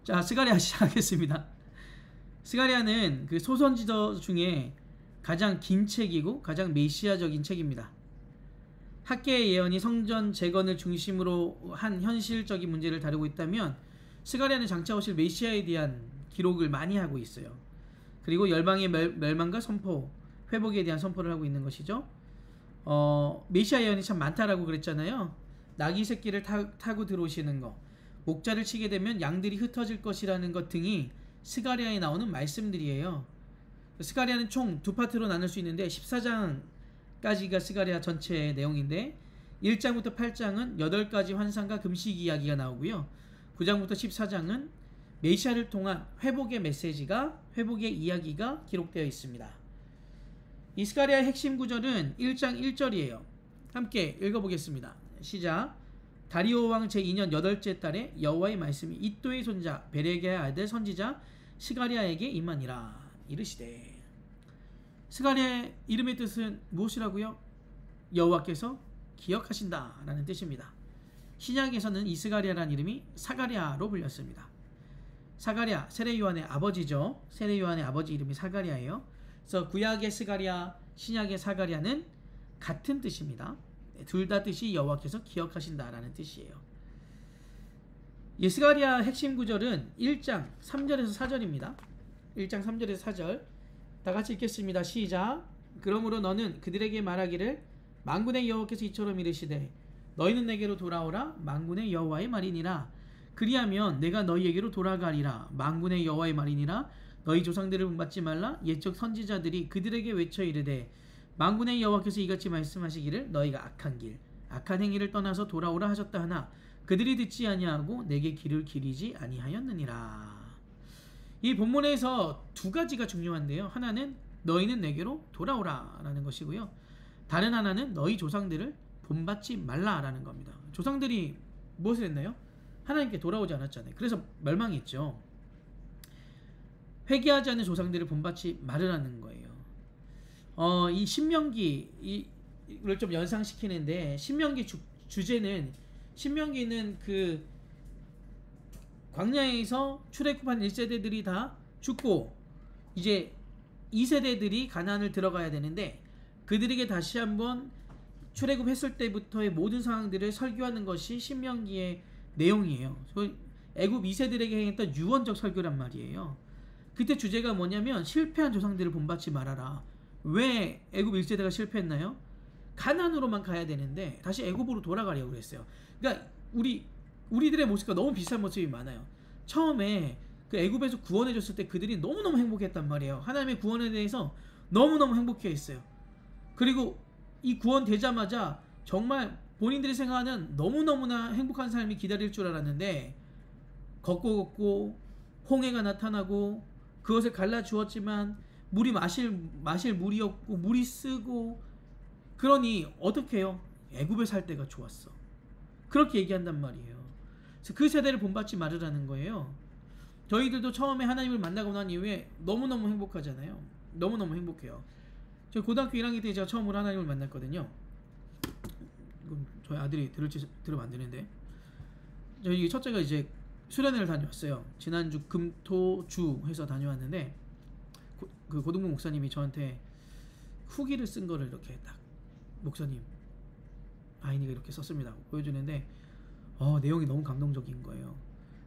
자, 스가랴 시작하겠습니다. 스가랴는 그 소선지서 중에 가장 긴 책이고 가장 메시아적인 책입니다. 학계의 예언이 성전 재건을 중심으로 한 현실적인 문제를 다루고 있다면 스가랴는 장차 오실 메시아에 대한 기록을 많이 하고 있어요. 그리고 열방의 멸망과 선포, 회복에 대한 선포를 하고 있는 것이죠. 메시아 예언이 참 많다라고 그랬잖아요. 나귀 새끼를 타고 들어오시는 거, 목자를 치게 되면 양들이 흩어질 것이라는 것 등이 스가랴에 나오는 말씀들이에요. 스가랴는 총 두 파트로 나눌 수 있는데 14장까지가 스가랴 전체의 내용인데 1장부터 8장은 8가지 환상과 금식 이야기가 나오고요. 9장부터 14장은 메시아를 통한 회복의 메시지가, 회복의 이야기가 기록되어 있습니다. 이 스가랴의 핵심 구절은 1장 1절이에요. 함께 읽어보겠습니다. 시작. 다리오 왕 제2년 8째 달에 여호와의 말씀이 이또의 손자 베레게의 아들 선지자 스가랴에게 임하니라. 이르시되. 스가랴의 이름의 뜻은 무엇이라고요? 여호와께서 기억하신다 라는 뜻입니다. 신약에서는 이 스가랴라는 이름이 사가랴로 불렸습니다. 사가랴, 세례 요한의 아버지죠. 세례 요한의 아버지 이름이 사가랴예요. 그래서 구약의 스가랴, 신약의 사가랴는 같은 뜻입니다. 둘 다 뜻이 여호와께서 기억하신다라는 뜻이에요. 이 스가랴 핵심 구절은 1장 3절에서 4절입니다. 1장 3절에서 4절 다 같이 읽겠습니다. 시작. 그러므로 너는 그들에게 말하기를 만군의 여호와께서 이처럼 이르시되 너희는 내게로 돌아오라. 만군의 여호와의 말이니라. 그리하면 내가 너희에게로 돌아가리라. 만군의 여호와의 말이니라. 너희 조상들을 본받지 말라. 옛적 선지자들이 그들에게 외쳐 이르되 만군의 여호와께서 이같이 말씀하시기를 너희가 악한 길, 악한 행위를 떠나서 돌아오라 하셨다 하나 그들이 듣지 아니하고 내게 길을 기리지 아니하였느니라. 이 본문에서 두 가지가 중요한데요. 하나는 너희는 내게로 돌아오라 라는 것이고요. 다른 하나는 너희 조상들을 본받지 말라 라는 겁니다. 조상들이 무엇을 했나요? 하나님께 돌아오지 않았잖아요. 그래서 멸망했죠. 회개하지 않는 조상들을 본받지 말으라는 거예요. 이 신명기를 좀 연상시키는데 신명기 주제는 신명기는 그 광야에서 출애굽한 1세대들이 다 죽고 이제 2세대들이 가나안을 들어가야 되는데 그들에게 다시 한번 출애굽했을 때부터의 모든 상황들을 설교하는 것이 신명기의 내용이에요. 애굽 2세들에게 행했던 유언적 설교란 말이에요. 그때 주제가 뭐냐면 실패한 조상들을 본받지 말아라. 왜 애굽 1세대가 실패했나요? 가나안으로만 가야 되는데 다시 애굽으로 돌아가려고 그랬어요. 그러니까 우리들의 모습과 너무 비슷한 모습이 많아요. 처음에 그 애굽에서 구원해 줬을 때 그들이 너무너무 행복했단 말이에요. 하나님의 구원에 대해서 너무너무 행복해 했어요. 그리고 이 구원 되자마자 정말 본인들이 생각하는 너무너무나 행복한 삶이 기다릴 줄 알았는데 걷고 홍해가 나타나고 그것을 갈라 주었지만 물이 마실 물이 없고 물이 쓰고 그러니 어떻게 해요? 애굽에 살 때가 좋았어. 그렇게 얘기한단 말이에요. 그래서 그 세대를 본받지 말으라는 거예요. 저희들도 처음에 하나님을 만나고 난 이후에 너무너무 행복하잖아요. 너무너무 행복해요. 저 고등학교 1학년 때 제가 처음으로 하나님을 만났거든요. 저희 아들이 들으면 안 되는데 저희 첫째가 이제 수련회를 다녀왔어요. 지난주 금토주 해서 다녀왔는데 그 고등부 목사님이 저한테 후기를 쓴 거를 이렇게 딱 목사님 아이니가 이렇게 썼습니다 보여주는데 내용이 너무 감동적인 거예요.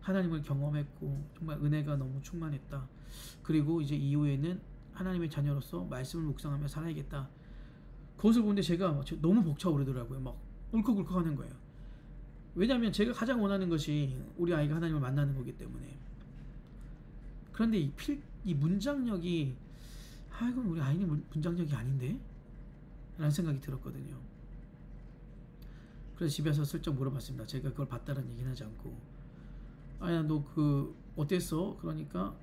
하나님을 경험했고 정말 은혜가 너무 충만했다. 그리고 이제 이후에는 하나님의 자녀로서 말씀을 묵상하며 살아야겠다. 그것을 보는데 제가 너무 벅차오르더라고요. 막 울컥울컥 하는 거예요. 왜냐하면 제가 가장 원하는 것이 우리 아이가 하나님을 만나는 거기 때문에. 그런데 이 문장력이 이건 우리 아이는 문장력이 아닌데? 라는 생각이 들었거든요. 그래서 집에서 슬쩍 물어봤습니다. 제가 그걸 봤다는 얘기는 하지 않고 아야 너 어땠어? 그러니까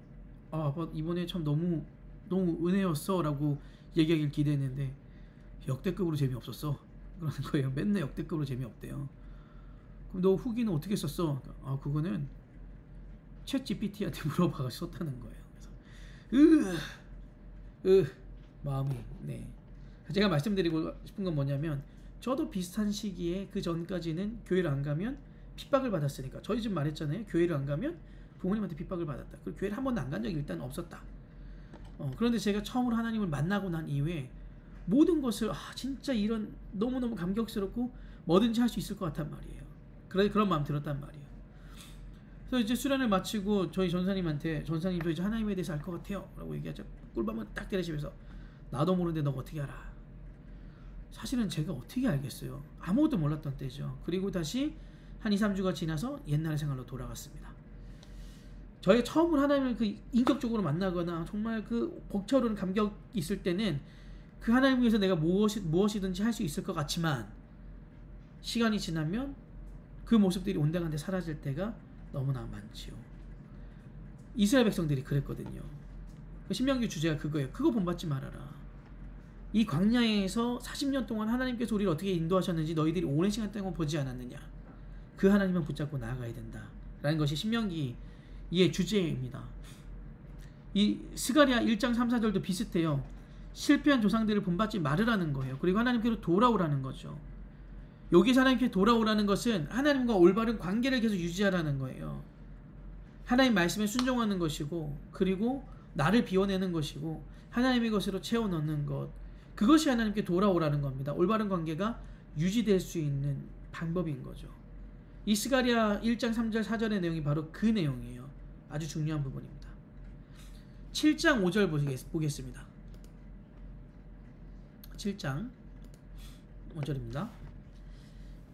아빠 이번에 참 너무 은혜였어 라고 얘기하길 기대했는데 역대급으로 재미없었어 그러는 거예요. 맨날 역대급으로 재미없대요. 그럼 너 후기는 어떻게 썼어? 그거는 챗 GPT한테 물어봐서 썼다는 거예요. 그래서 마음이 네. 제가 말씀드리고 싶은 건 뭐냐면 저도 비슷한 시기에 그 전까지는 교회를 안 가면 핍박을 받았으니까 저희 집 말했잖아요. 교회를 안 가면 부모님한테 핍박을 받았다. 그리고 교회를 한 번도 안 간 적이 일단 없었다. 그런데 제가 처음으로 하나님을 만나고 난 이후에 모든 것을 진짜 이런 너무너무 감격스럽고 뭐든지 할 수 있을 것 같단 말이에요. 그런 마음 들었단 말이에요. 그래서 이제 수련을 마치고 저희 전사님한테 전사님 저 이제 하나님에 대해서 알 것 같아요 라고 얘기하자 꿀밤을 딱 때리시면서 나도 모르는데 너가 어떻게 알아? 사실은 제가 어떻게 알겠어요. 아무것도 몰랐던 때죠. 그리고 다시 한 2-3주가 지나서 옛날의 생활로 돌아갔습니다. 저희가 처음으로 하나님을 그 인격적으로 만나거나 정말 그 벅차오르는 감격이 있을 때는 그 하나님 위해서 내가 무엇이든지 할 수 있을 것 같지만 시간이 지나면 그 모습들이 온데간데 사라질 때가 너무나 많지요. 이스라엘 백성들이 그랬거든요. 신명기 주제가 그거예요. 그거 본받지 말아라. 이 광야에서 40년 동안 하나님께서 우리를 어떻게 인도하셨는지 너희들이 오랜 시간 동안 보지 않았느냐. 그 하나님만 붙잡고 나아가야 된다 라는 것이 신명기의 주제입니다. 이 스가랴 1장 3-4절도 비슷해요. 실패한 조상들을 본받지 말으라는 거예요. 그리고 하나님께로 돌아오라는 거죠. 여기서 하나님께 돌아오라는 것은 하나님과 올바른 관계를 계속 유지하라는 거예요. 하나님 말씀에 순종하는 것이고 그리고 나를 비워내는 것이고 하나님의 것으로 채워넣는 것, 그것이 하나님께 돌아오라는 겁니다. 올바른 관계가 유지될 수 있는 방법인 거죠. 이 스가랴 1장 3절 4절의 내용이 바로 그 내용이에요. 아주 중요한 부분입니다. 7장 5절 보겠습니다. 7장 5절입니다.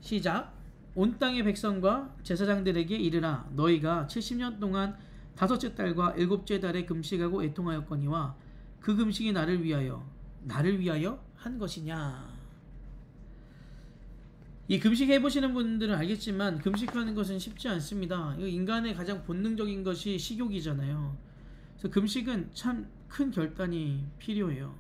시작. 온 땅의 백성과 제사장들에게 이르라. 너희가 70년 동안 5째 달과 7째 달에 금식하고 애통하였거니와 그 금식이 나를 위하여 한 것이냐. 이 금식 해보시는 분들은 알겠지만 금식하는 것은 쉽지 않습니다. 인간의 가장 본능적인 것이 식욕이잖아요. 그래서 금식은 참 큰 결단이 필요해요.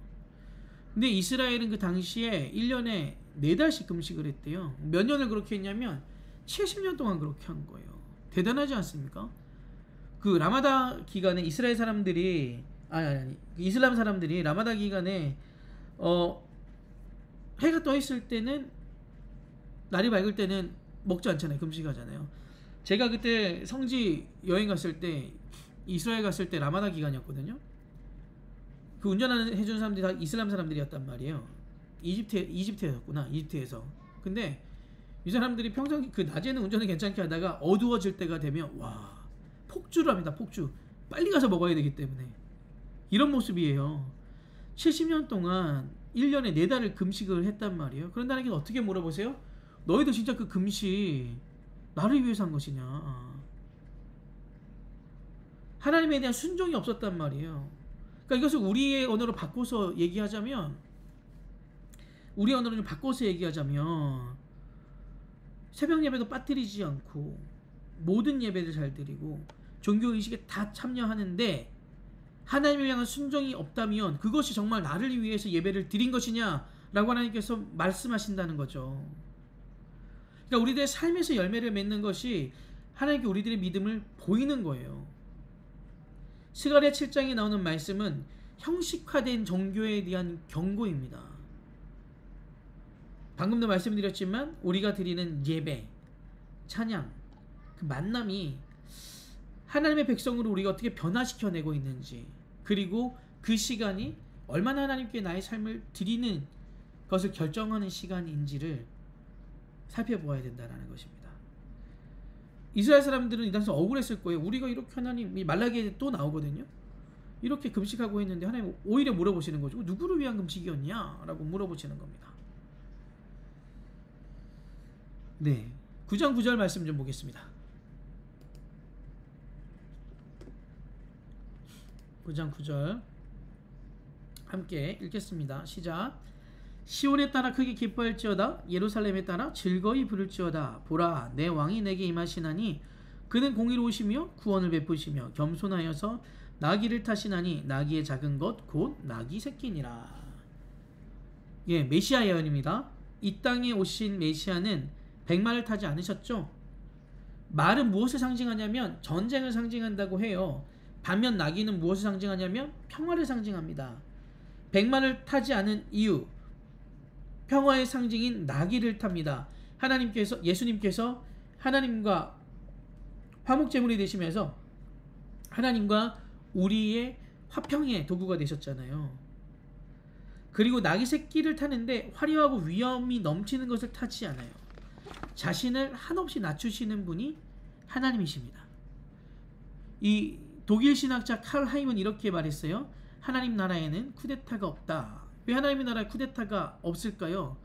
근데 이스라엘은 그 당시에 1년에 4달씩 금식을 했대요. 몇 년을 그렇게 했냐면 70년 동안 그렇게 한 거예요. 대단하지 않습니까? 그 라마다 기간에 이스라엘 사람들이 이슬람 사람들이 라마다 기간에 해가 떠 있을 때는, 날이 밝을 때는 먹지 않잖아요. 금식하잖아요. 제가 그때 성지 여행 갔을 때 이스라엘 갔을 때 라마다 기간이었거든요. 그 운전하는 해준 사람들이 다 이슬람 사람들이었단 말이에요. 이집트였구나. 이집트에서. 근데 이 사람들이 평상 그 낮에는 운전을 괜찮게 하다가 어두워질 때가 되면 와, 폭주를 합니다. 폭주. 빨리 가서 먹어야 되기 때문에. 이런 모습이에요. 70년 동안 1년에 4달을 금식을 했단 말이에요. 그런다는 게 어떻게 물어보세요? 너희도 진짜 그 금식 나를 위해서 한 것이냐. 하나님에 대한 순종이 없었단 말이에요. 그러니까 이것을 우리의 언어로 바꿔서 얘기하자면 새벽 예배도 빠뜨리지 않고 모든 예배를 잘 드리고 종교의식에 다 참여하는데 하나님을 향한 순종이 없다면 그것이 정말 나를 위해서 예배를 드린 것이냐 라고 하나님께서 말씀하신다는 거죠. 그러니까 우리들의 삶에서 열매를 맺는 것이 하나님께 우리들의 믿음을 보이는 거예요. 스가랴 7장에 나오는 말씀은 형식화된 종교에 대한 경고입니다. 방금도 말씀드렸지만 우리가 드리는 예배, 찬양, 그 만남이 하나님의 백성으로 우리가 어떻게 변화시켜내고 있는지, 그리고 그 시간이 얼마나 하나님께 나의 삶을 드리는 것을 결정하는 시간인지를 살펴보아야 된다는 것입니다. 이스라엘 사람들은 이 당시 억울했을 거예요. 우리가 이렇게 하나님, 말라기에 또 나오거든요. 이렇게 금식하고 했는데 하나님 오히려 물어보시는 거죠. 누구를 위한 금식이었냐? 라고 물어보시는 겁니다. 네, 9장 9절 말씀 좀 보겠습니다. 9장 9절 함께 읽겠습니다. 시작. 시온에 따라 크게 기뻐할지어다. 예루살렘에 따라 즐거이 부를지어다. 보라, 내 왕이 내게 임하시나니 그는 공의로우시며 구원을 베푸시며 겸손하여서 나귀를 타시나니 나귀의 작은 것 곧 나귀 새끼니라. 예, 메시아 예언입니다. 이 땅에 오신 메시아는 백마를 타지 않으셨죠? 말은 무엇을 상징하냐면 전쟁을 상징한다고 해요. 반면 나귀는 무엇을 상징하냐면 평화를 상징합니다. 백마를 타지 않은 이유, 평화의 상징인 나귀를 탑니다. 예수님께서 하나님과 화목제물이 되시면서 하나님과 우리의 화평의 도구가 되셨잖아요. 그리고 낙이 새끼를 타는데 화려하고 위험이 넘치는 것을 타지 않아요. 자신을 한없이 낮추시는 분이 하나님이십니다. 이 독일 신학자 칼 하임은 이렇게 말했어요. 하나님 나라에는 쿠데타가 없다. 왜 하나님의 나라에 쿠데타가 없을까요?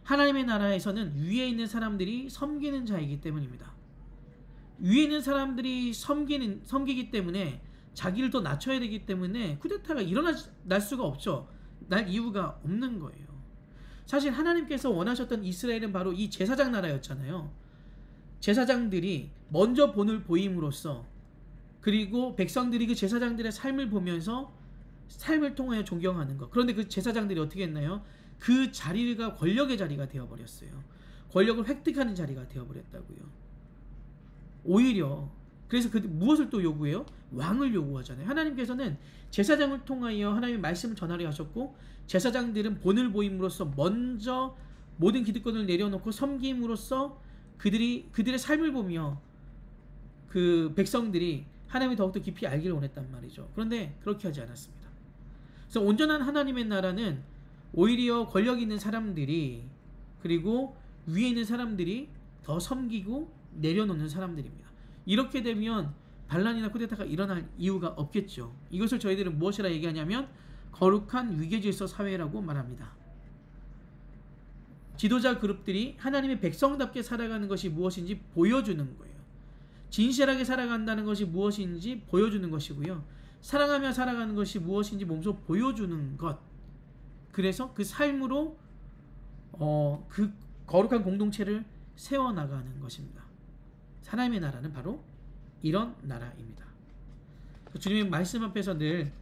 하나님의 나라에서는 위에 있는 사람들이 섬기는 자이기 때문입니다. 위에 있는 사람들이 섬기기 때문에 자기를 더 낮춰야 되기 때문에 쿠데타가 일어날 수가 없죠. 날 이유가 없는 거예요. 사실 하나님께서 원하셨던 이스라엘은 바로 이 제사장 나라였잖아요. 제사장들이 먼저 본을 보임으로써, 그리고 백성들이 그 제사장들의 삶을 보면서 삶을 통하여 존경하는 것. 그런데 그 제사장들이 어떻게 했나요? 그 자리가 권력의 자리가 되어버렸어요. 권력을 획득하는 자리가 되어버렸다고요. 오히려 그래서 무엇을 또 요구해요? 왕을 요구하잖아요. 하나님께서는 제사장을 통하여 하나님의 말씀을 전하려 하셨고, 제사장들은 본을 보임으로써 먼저 모든 기득권을 내려놓고 섬김으로써 그들의 삶을 보며 그 백성들이 하나님을 더욱더 깊이 알기를 원했단 말이죠. 그런데 그렇게 하지 않았습니다. 그래서 온전한 하나님의 나라는 오히려 권력 있는 사람들이, 그리고 위에 있는 사람들이 더 섬기고 내려놓는 사람들입니다. 이렇게 되면 반란이나 쿠데타가 일어날 이유가 없겠죠. 이것을 저희들은 무엇이라 얘기하냐면 거룩한 위계질서 사회라고 말합니다. 지도자 그룹들이 하나님의 백성답게 살아가는 것이 무엇인지 보여주는 거예요. 진실하게 살아간다는 것이 무엇인지 보여주는 것이고요. 사랑하며 살아가는 것이 무엇인지 몸소 보여주는 것. 그래서 그 삶으로 그 거룩한 공동체를 세워나가는 것입니다. 하나님의 나라는 바로 이런 나라입니다. 주님의 말씀 앞에서 늘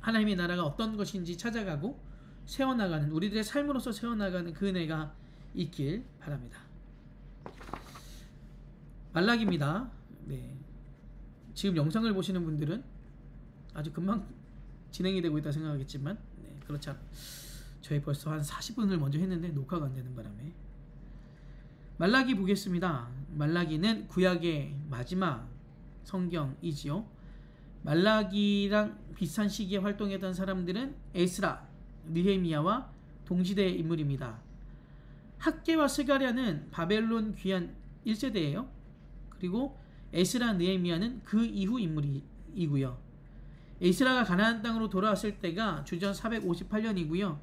하나님의 나라가 어떤 것인지 찾아가고 세워나가는, 우리들의 삶으로서 세워나가는 그 은혜가 있길 바랍니다. 말라기입니다. 네. 지금 영상을 보시는 분들은 아주 금방 진행이 되고 있다 생각하겠지만, 네, 그렇지 않아요. 저희 벌써 한 40분을 먼저 했는데 녹화가 안 되는 바람에. 말라기 보겠습니다. 말라기는 구약의 마지막 성경이지요. 말라기랑 비슷한 시기에 활동했던 사람들은 에스라, 느헤미야와 동시대의 인물입니다. 학개와 스가랴는 바벨론 귀환 1세대예요. 그리고 에스라, 느헤미야는 그 이후 인물이고요. 에스라가 가나안 땅으로 돌아왔을 때가 주전 458년이고요.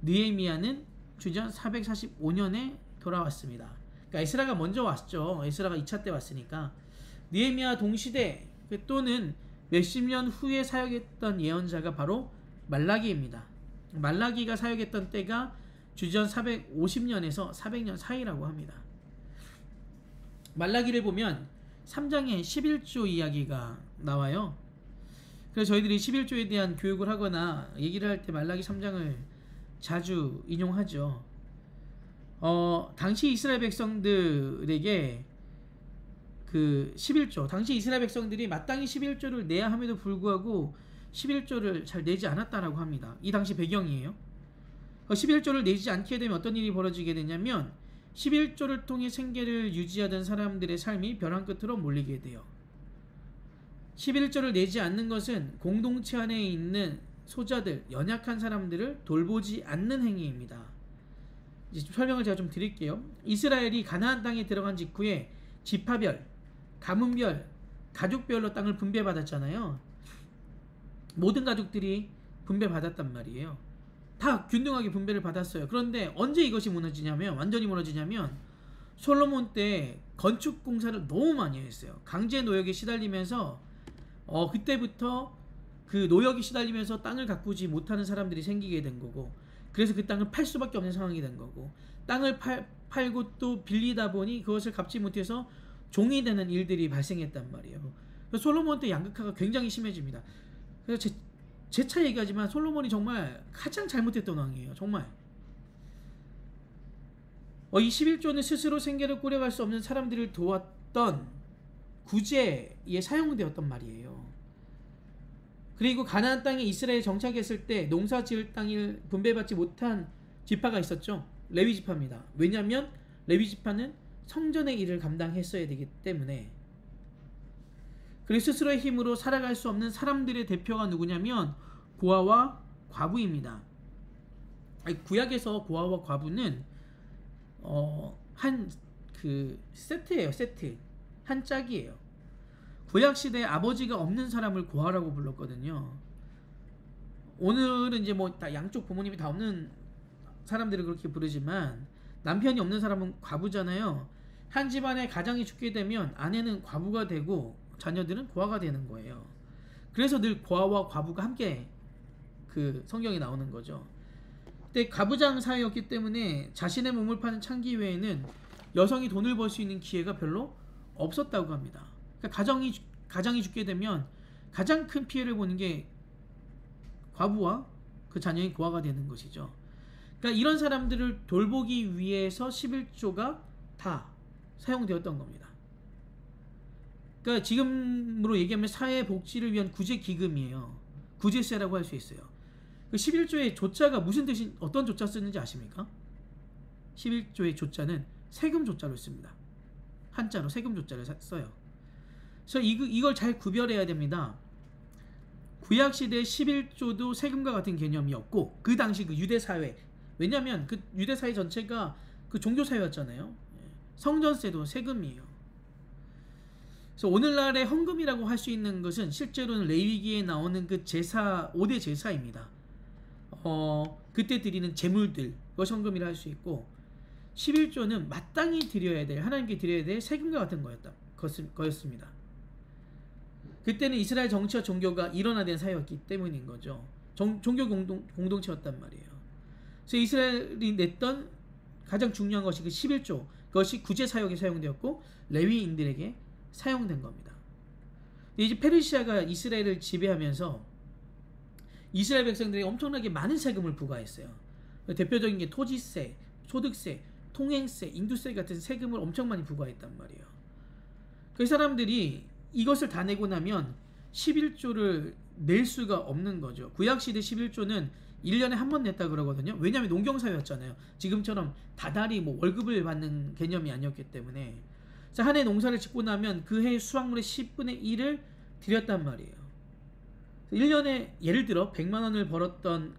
느헤미야는 주전 445년에 돌아왔습니다. 그러니까 에스라가 먼저 왔죠. 에스라가 2차 때 왔으니까. 느헤미야 동시대 또는 몇십 년 후에 사역했던 예언자가 바로 말라기입니다. 말라기가 사역했던 때가 주전 450년에서 400년 사이라고 합니다. 말라기를 보면 3장에 11조 이야기가 나와요. 그래서 저희들이 11조에 대한 교육을 하거나 얘기를 할 때 말라기 3장을 자주 인용하죠. 당시 이스라엘 백성들에게 그 11조, 당시 이스라엘 백성들이 마땅히 11조를 내야 함에도 불구하고 11조를 잘 내지 않았다라고 합니다. 이 당시 배경이에요. 11조를 내지 않게 되면 어떤 일이 벌어지게 되냐면 11조를 통해 생계를 유지하던 사람들의 삶이 벼랑 끝으로 몰리게 돼요. 11조를 내지 않는 것은 공동체 안에 있는 소자들, 연약한 사람들을 돌보지 않는 행위입니다. 이제 설명을 제가 좀 드릴게요. 이스라엘이 가나안 땅에 들어간 직후에 지파별, 가문별, 가족별로 땅을 분배받았잖아요. 모든 가족들이 분배받았단 말이에요. 다 균등하게 분배를 받았어요. 그런데 언제 이것이 무너지냐면, 완전히 무너지냐면 솔로몬 때 건축 공사를 너무 많이 했어요. 강제 노역에 시달리면서 그때부터 그 노역이 시달리면서 땅을 가꾸지 못하는 사람들이 생기게 된 거고, 그래서 그 땅을 팔 수밖에 없는 상황이 된 거고, 땅을 팔고 또 빌리다 보니 그것을 갚지 못해서 종이 되는 일들이 발생했단 말이에요. 그래서 솔로몬 때 양극화가 굉장히 심해집니다. 그래서 재차 얘기하지만 솔로몬이 정말 가장 잘못했던 왕이에요. 정말. 이 11조는 스스로 생계를 꾸려갈 수 없는 사람들을 도왔던 구제에 사용되었던 말이에요. 그리고 가나안 땅에 이스라엘 정착했을 때 농사 지을 땅을 분배받지 못한 지파가 있었죠. 레위 지파입니다. 왜냐하면 레위 지파는 성전의 일을 감당했어야 되기 때문에. 그리고 스스로의 힘으로 살아갈 수 없는 사람들의 대표가 누구냐면 고아와 과부입니다. 구약에서 고아와 과부는 한 그 세트예요. 세트. 한 짝이에요. 구약 시대에 아버지가 없는 사람을 고아라고 불렀거든요. 오늘은 이제 뭐 다 양쪽 부모님이 다 없는 사람들을 그렇게 부르지만 남편이 없는 사람은 과부잖아요. 한 집안에 가장이 죽게 되면 아내는 과부가 되고 자녀들은 고아가 되는 거예요. 그래서 늘 고아와 과부가 함께 그 성경에 나오는 거죠. 근데 가부장 사회였기 때문에 자신의 몸을 파는 창기 외에는 여성이 돈을 벌 수 있는 기회가 별로 없었다고 합니다. 그러니까 가장이 죽게 되면 가장 큰 피해를 보는 게 과부와 그 자녀인 고아가 되는 것이죠. 그러니까 이런 사람들을 돌보기 위해서 11조가 다 사용되었던 겁니다. 그러니까 지금으로 얘기하면 사회복지를 위한 구제기금이에요. 구제세라고 할 수 있어요. 그 11조의 조자가 무슨 뜻인, 어떤 조자 쓰는지 아십니까? 11조의 조자는 세금 조자로 씁니다. 한자로 세금 조자를 써요. 그래서 이걸 잘 구별해야 됩니다. 구약 시대 11조도 세금과 같은 개념이었고 그 당시 그 유대 사회, 왜냐하면 그 유대 사회 전체가 그 종교 사회였잖아요. 성전세도 세금이에요. 그래서 오늘날의 헌금이라고 할 수 있는 것은 실제로는 레위기에 나오는 그 제사 5대 제사입니다. 그때 드리는 제물들, 그것이 헌금이라 할 수 있고 11조는 마땅히 드려야 될, 하나님께 드려야 될 세금과 같은 거였습니다. 그때는 이스라엘 정치와 종교가 일원화된 사회였기 때문인 거죠. 종교 공동체였단 말이에요. 그래서 이스라엘이 냈던 가장 중요한 것이 그 11조, 그것이 구제사역에 사용되었고 레위인들에게 사용된 겁니다. 이제 페르시아가 이스라엘을 지배하면서 이스라엘 백성들이 엄청나게 많은 세금을 부과했어요. 대표적인 게 토지세, 소득세, 통행세, 인두세 같은 세금을 엄청 많이 부과했단 말이에요. 그 사람들이 이것을 다 내고 나면 11조를 낼 수가 없는 거죠. 구약시대 11조는 1년에 한 번 냈다 그러거든요. 왜냐하면 농경사회였잖아요. 지금처럼 다달이 뭐 월급을 받는 개념이 아니었기 때문에. 한 해 농사를 짓고 나면 그 해 수확물의 10분의 1을 드렸단 말이에요. 1년에 예를 들어 100만 원을 벌었던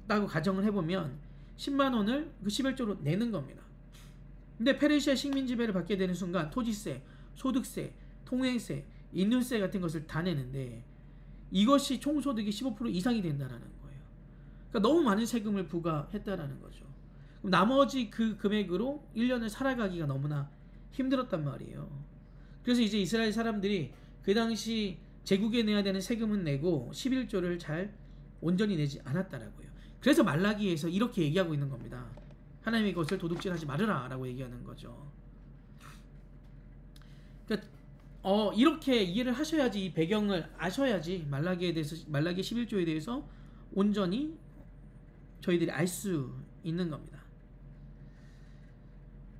따고 가정을 해보면 10만 원을 그 11조로 내는 겁니다. 근데 페르시아 식민 지배를 받게 되는 순간 토지세, 소득세, 통행세, 인륜세 같은 것을 다 내는데 이것이 총소득이 15% 이상이 된다는 거예요. 그러니까 너무 많은 세금을 부과했다라는 거죠. 그럼 나머지 그 금액으로 1년을 살아가기가 너무나 힘들었단 말이에요. 그래서 이제 이스라엘 사람들이 그 당시 제국에 내야 되는 세금은 내고 11조를 잘 온전히 내지 않았다라고요. 그래서 말라기에서 이렇게 얘기하고 있는 겁니다. 하나님의 것을 도둑질하지 말으라 라고 얘기하는 거죠. 그러니까 이렇게 이해를 하셔야지, 이 배경을 아셔야지 말라기 11조에 대해서 온전히 저희들이 알 수 있는 겁니다.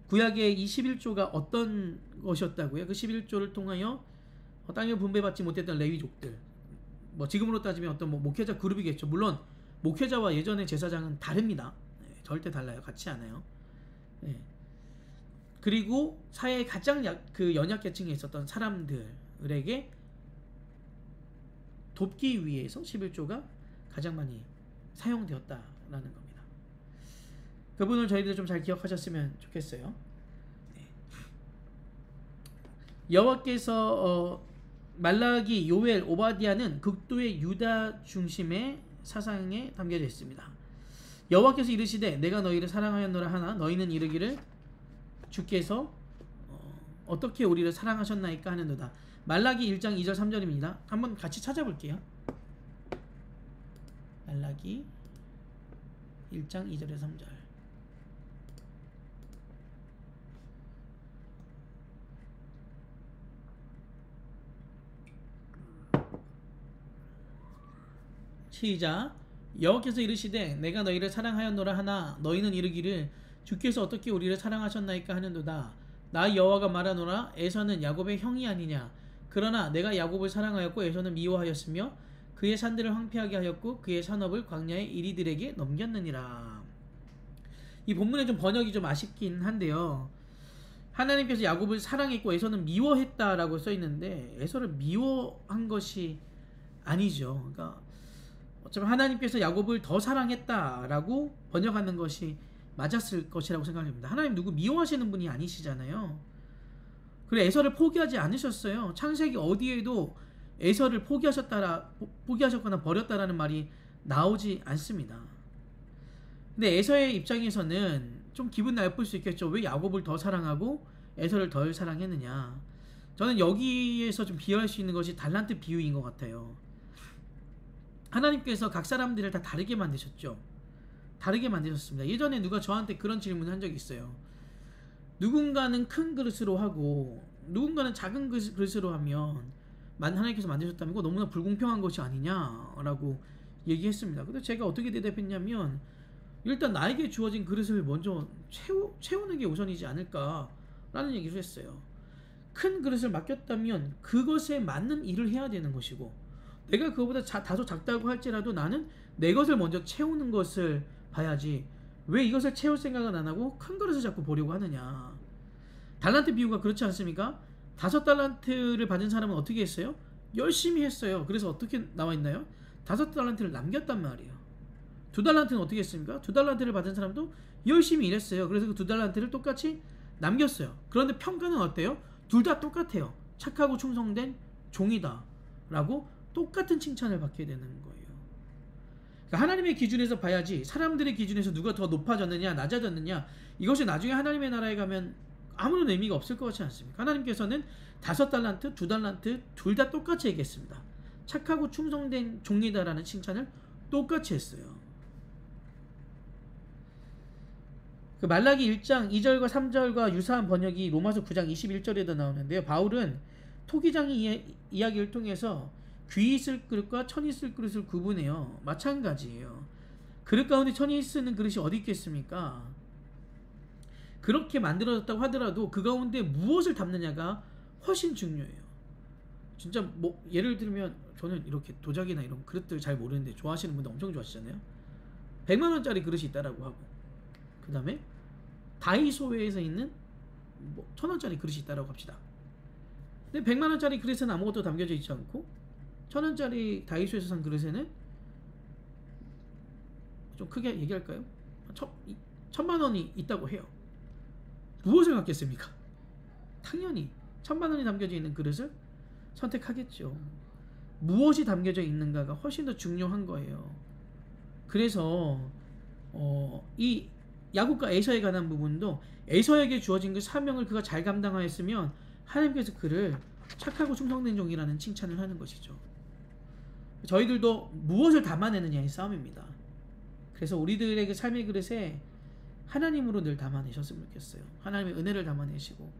구약의 이 11조가 어떤 것이었다고요? 그 11조를 통하여 땅을 분배받지 못했던 레위족들, 뭐 지금으로 따지면 어떤 목회자 그룹이겠죠. 물론 목회자와 예전의 제사장은 다릅니다. 절대 달라요. 같이 않아요. 그리고 사회의 가장 연약계층에 있었던 사람들에게 돕기 위해서 11조가 가장 많이 사용되었다라는 겁니다. 그 부분을 저희들 좀 잘 기억하셨으면 좋겠어요. 여호와께서 말라기, 요엘, 오바댜는 극도의 유다 중심의 사상에 담겨져 있습니다. 여호와께서 이르시되 내가 너희를 사랑하였노라 하나 너희는 이르기를 주께서 어떻게 우리를 사랑하셨나이까 하는도다. 말라기 1장 2절 3절입니다. 한번 같이 찾아볼게요. 말라기 1장 2절에서 3절. 시작. 여호와께서 이르시되 내가 너희를 사랑하였노라 하나 너희는 이르기를 주께서 어떻게 우리를 사랑하셨나이까 하는도다. 나 여호와가 말하노라 에서는 야곱의 형이 아니냐. 그러나 내가 야곱을 사랑하였고 에서는 미워하였으며 그의 산들을 황폐하게 하였고 그의 산업을 광야의 이리들에게 넘겼느니라. 이 본문의 좀 번역이 좀 아쉽긴 한데요. 하나님께서 야곱을 사랑했고 에서는 미워했다라고 써 있는데 에서를 미워한 것이 아니죠. 그러니까 어쩌면 하나님께서 야곱을 더 사랑했다라고 번역하는 것이 맞았을 것이라고 생각합니다. 하나님 누구 미워하시는 분이 아니시잖아요. 그래 에서를 포기하지 않으셨어요. 창세기 어디에도 에서를 포기하셨거나 버렸다라는 말이 나오지 않습니다. 근데 에서의 입장에서는 좀 기분 나쁠 수 있겠죠. 왜 야곱을 더 사랑하고 에서를 덜 사랑했느냐. 저는 여기에서 좀 비유할 수 있는 것이 달란트 비유인 것 같아요. 하나님께서 각 사람들을 다 다르게 만드셨죠. 다르게 만드셨습니다. 예전에 누가 저한테 그런 질문을 한 적이 있어요. 누군가는 큰 그릇으로 하고 누군가는 작은 그릇으로 하면 하나님께서 만드셨다면 이거 너무나 불공평한 것이 아니냐라고 얘기했습니다. 근데 제가 어떻게 대답했냐면 일단 나에게 주어진 그릇을 먼저 채우는 게 우선이지 않을까라는 얘기를 했어요. 큰 그릇을 맡겼다면 그것에 맞는 일을 해야 되는 것이고 내가 그거보다 다소 작다고 할지라도 나는 내 것을 먼저 채우는 것을 봐야지 왜 이것을 채울 생각은 안 하고 큰 그릇을 자꾸 보려고 하느냐. 달란트 비유가 그렇지 않습니까? 5달란트를 받은 사람은 어떻게 했어요? 열심히 했어요. 그래서 어떻게 나와 있나요? 5달란트를 남겼단 말이에요. 2달란트는 어떻게 했습니까? 2달란트를 받은 사람도 열심히 일했어요. 그래서 그 2달란트를 똑같이 남겼어요. 그런데 평가는 어때요? 둘 다 똑같아요. 착하고 충성된 종이다 라고 똑같은 칭찬을 받게 되는 거예요. 그러니까 하나님의 기준에서 봐야지 사람들의 기준에서 누가 더 높아졌느냐 낮아졌느냐 이것이 나중에 하나님의 나라에 가면 아무런 의미가 없을 것 같지 않습니까? 하나님께서는 5달란트, 2달란트 둘 다 똑같이 얘기했습니다. 착하고 충성된 종이다라는 칭찬을 똑같이 했어요. 그 말라기 1장 2절과 3절과 유사한 번역이 로마서 9장 21절에도 나오는데요. 바울은 토기장의 이야기를 통해서 귀 있을 그릇과 천이 있을 그릇을 구분해요. 마찬가지예요. 그릇 가운데 천이 쓰는 그릇이 어디 있겠습니까? 그렇게 만들어졌다고 하더라도 그 가운데 무엇을 담느냐가 훨씬 중요해요. 진짜 뭐 예를 들면 저는 이렇게 도자기나 이런 그릇들 잘 모르는데 좋아하시는 분들 엄청 좋아하시잖아요. 100만 원짜리 그릇이 있다라고 하고 그 다음에 다이소에서 있는 뭐 1000원짜리 그릇이 있다라고 합시다. 근데 100만 원짜리 그릇에는 아무것도 담겨져 있지 않고 1000원짜리 다이소에서 산 그릇에는 좀 크게 얘기할까요? 1000만 원이 있다고 해요. 무엇을 갖겠습니까? 당연히 1000만 원이 담겨져 있는 그릇을 선택하겠죠. 무엇이 담겨져 있는가가 훨씬 더 중요한 거예요. 그래서 이 야곱과 에서에 관한 부분도 에서에게 주어진 그 사명을 그가 잘 감당하였으면 하나님께서 그를 착하고 충성된 종이라는 칭찬을 하는 것이죠. 저희들도 무엇을 담아내느냐의 싸움입니다. 그래서 우리들의 그 삶의 그릇에 하나님으로 늘 담아내셨으면 좋겠어요. 하나님의 은혜를 담아내시고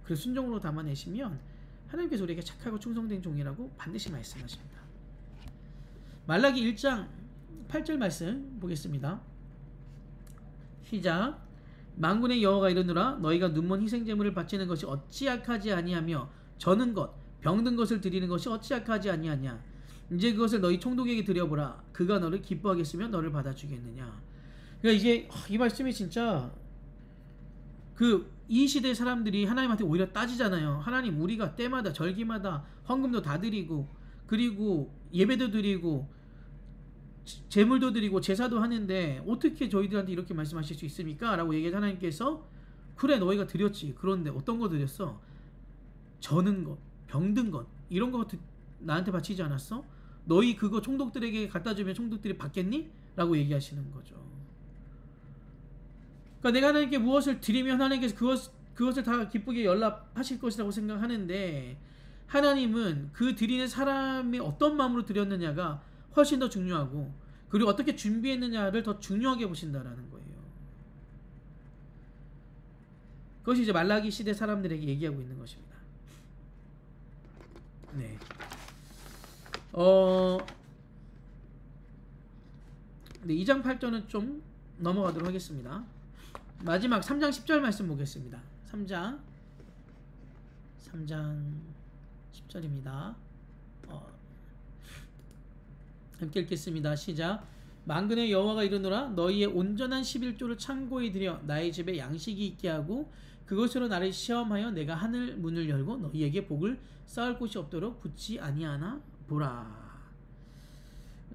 그 순종으로 담아내시면 하나님께서 우리에게 착하고 충성된 종이라고 반드시 말씀하십니다. 말라기 1장 8절 말씀 보겠습니다. 시작. 만군의 여호와가 이르노라 너희가 눈먼 희생제물을 바치는 것이 어찌 악하지 아니하며 저는 것 병든 것을 드리는 것이 어찌 악하지 아니하냐. 이제 그것을 너희 총독에게 드려보라. 그가 너를 기뻐하겠으며 너를 받아주겠느냐. 그러니까 이게 이 말씀이 진짜 이 시대 사람들이 하나님한테 오히려 따지잖아요. 하나님 우리가 때마다 절기마다 헌금도 다 드리고 그리고 예배도 드리고 제물도 드리고 제사도 하는데 어떻게 저희들한테 이렇게 말씀하실 수 있습니까? 라고 얘기해서 하나님께서 그래 너희가 드렸지. 그런데 어떤 거 드렸어? 저는 것, 병든 것 이런 거 나한테 바치지 않았어? 너희 그거 총독들에게 갖다 주면 총독들이 받겠니? 라고 얘기하시는 거죠. 그러니까 내가 하나님께 무엇을 드리면 하나님께서 그것을 다 기쁘게 연락하실 것이라고 생각하는데 하나님은 그 드리는 사람이 어떤 마음으로 드렸느냐가 훨씬 더 중요하고 그리고 어떻게 준비했느냐를 더 중요하게 보신다라는 거예요. 그것이 이제 말라기 시대 사람들에게 얘기하고 있는 것입니다. 네. 네, 2장 8절은 좀 넘어가도록 하겠습니다. 마지막 3장 10절 말씀 보겠습니다. 3장 10절입니다. 함께 읽겠습니다. 시작. 만군의 여호와가 이르노라 너희의 온전한 11조를 창고에 들여 나의 집에 양식이 있게 하고 그것으로 나를 시험하여 내가 하늘 문을 열고 너희에게 복을 쌓을 곳이 없도록 붙지 아니하나 보라.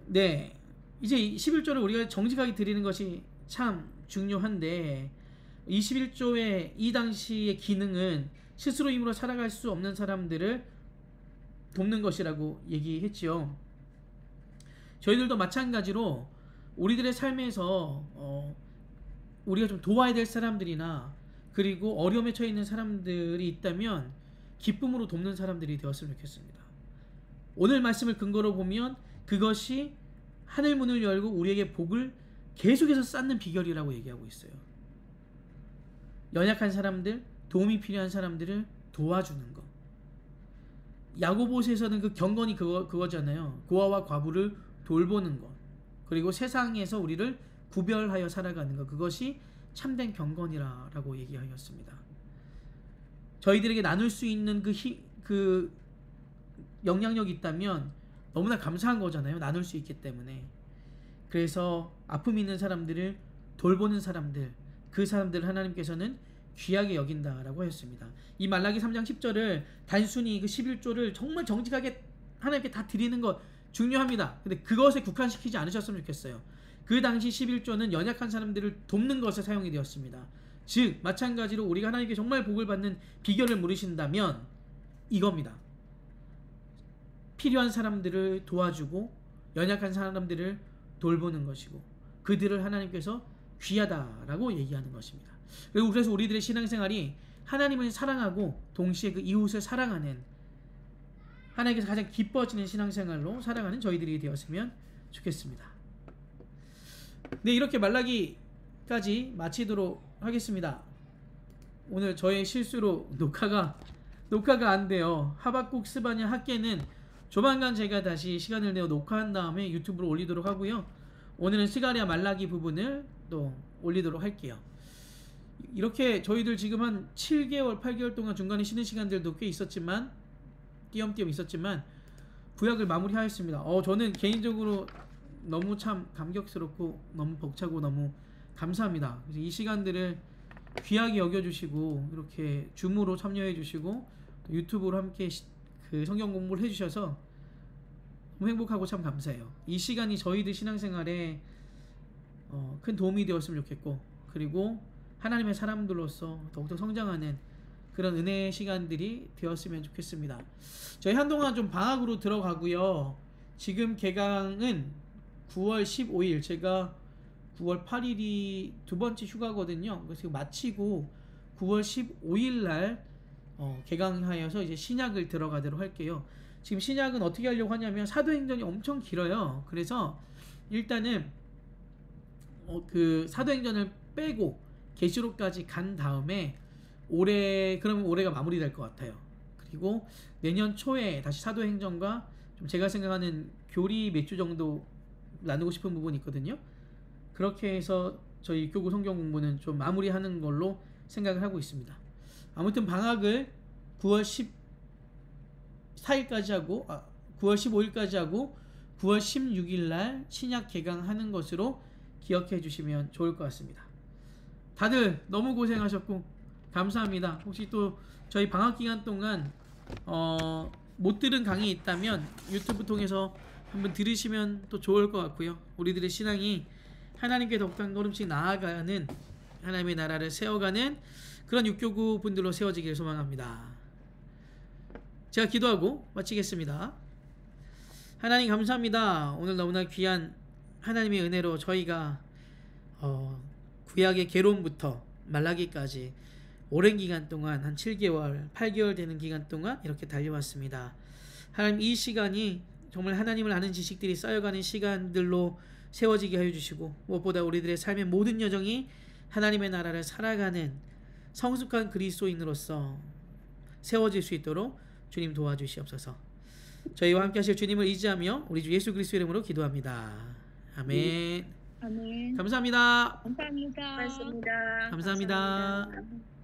네, 이제 11조를 우리가 정직하게 드리는 것이 참 중요한데 21조의 이 당시의 기능은 스스로 힘으로 살아갈 수 없는 사람들을 돕는 것이라고 얘기했지요. 저희들도 마찬가지로 우리들의 삶에서 우리가 좀 도와야 될 사람들이나 그리고 어려움에 처해 있는 사람들이 있다면 기쁨으로 돕는 사람들이 되었으면 좋겠습니다. 오늘 말씀을 근거로 보면 그것이 하늘 문을 열고 우리에게 복을 계속해서 쌓는 비결이라고 얘기하고 있어요. 연약한 사람들, 도움이 필요한 사람들을 도와주는 것. 야고보서에서는 그 경건이 그거잖아요. 고아와 과부를 돌보는 것. 그리고 세상에서 우리를 구별하여 살아가는 것. 그것이 참된 경건이라고 얘기하였습니다. 저희들에게 나눌 수 있는 그 영향력이 있다면 너무나 감사한 거잖아요. 나눌 수 있기 때문에. 그래서 아픔이 있는 사람들을 돌보는 사람들, 그 사람들을 하나님께서는 귀하게 여긴다라고 하였습니다. 이 말라기 3장 10절을 단순히 그 11조를 정말 정직하게 하나님께 다 드리는 것 중요합니다. 근데 그것에 국한시키지 않으셨으면 좋겠어요. 그 당시 11조는 연약한 사람들을 돕는 것에 사용이 되었습니다. 즉 마찬가지로 우리가 하나님께 정말 복을 받는 비결을 물으신다면 이겁니다. 필요한 사람들을 도와주고 연약한 사람들을 돌보는 것이고 그들을 하나님께서 귀하다라고 얘기하는 것입니다. 그리고 그래서 우리들의 신앙생활이 하나님을 사랑하고 동시에 그 이웃을 사랑하는 하나님께서 가장 기뻐지는 신앙생활로 살아가는 저희들이 되었으면 좋겠습니다. 네, 이렇게 말라기까지 마치도록 하겠습니다. 오늘 저의 실수로 녹화가 안 돼요. 하박국 스바냐 학계는 조만간 제가 다시 시간을 내어 녹화한 다음에 유튜브로 올리도록 하고요. 오늘은 스가랴 말라기 부분을 또 올리도록 할게요. 이렇게 저희들 지금 한 7개월, 8개월 동안 중간에 쉬는 시간들도 꽤 있었지만 띄엄띄엄 있었지만 구약을 마무리하였습니다. 저는 개인적으로 너무 참 감격스럽고 너무 벅차고 너무 감사합니다. 그래서 이 시간들을 귀하게 여겨주시고 이렇게 줌으로 참여해주시고 유튜브로 함께 그 성경 공부를 해주셔서 너무 행복하고 참 감사해요. 이 시간이 저희들 신앙생활에 큰 도움이 되었으면 좋겠고 그리고 하나님의 사람들로서 더욱더 성장하는 그런 은혜의 시간들이 되었으면 좋겠습니다. 저희 한동안 좀 방학으로 들어가고요. 지금 개강은 9월 15일 제가 9월 8일이 두 번째 휴가거든요. 그래서 마치고 9월 15일 날 개강하여서 이제 신약을 들어가도록 할게요. 지금 신약은 어떻게 하려고 하냐면 사도행전이 엄청 길어요. 그래서 일단은 그 사도행전을 빼고 계시록까지 간 다음에 그러면 올해가 마무리될 것 같아요. 그리고 내년 초에 다시 사도행전과 좀 제가 생각하는 교리 몇 주 정도 나누고 싶은 부분이 있거든요. 그렇게 해서 저희 육교구 성경 공부는 좀 마무리하는 걸로 생각을 하고 있습니다. 아무튼 방학을 9월 14일까지 하고 9월 15일까지 하고 9월 16일 날 신약 개강하는 것으로 기억해 주시면 좋을 것 같습니다. 다들 너무 고생하셨고 감사합니다. 혹시 또 저희 방학 기간 동안 못 들은 강의 있다면 유튜브 통해서 한번 들으시면 또 좋을 것 같고요. 우리들의 신앙이 하나님께 더욱더 한 걸음씩 나아가는 하나님의 나라를 세워가는 그런 육교구 분들로 세워지길 소망합니다. 제가 기도하고 마치겠습니다. 하나님 감사합니다. 오늘 너무나 귀한 하나님의 은혜로 저희가 구약의 계론부터 말라기까지 오랜 기간 동안 한 7개월, 8개월 되는 기간 동안 이렇게 달려왔습니다. 하나님 이 시간이 정말 하나님을 아는 지식들이 쌓여가는 시간들로 세워지게 하여 주시고 무엇보다 우리들의 삶의 모든 여정이 하나님의 나라를 살아가는 성숙한 그리스도인으로서 세워질 수 있도록 주님 도와주시옵소서. 저희와 함께 하실 주님을 의지하며 우리 주 예수 그리스도 이름으로 기도합니다. 아멘. 아멘. 감사합니다. 감사합니다. 고맙습니다. 감사합니다. 감사합니다.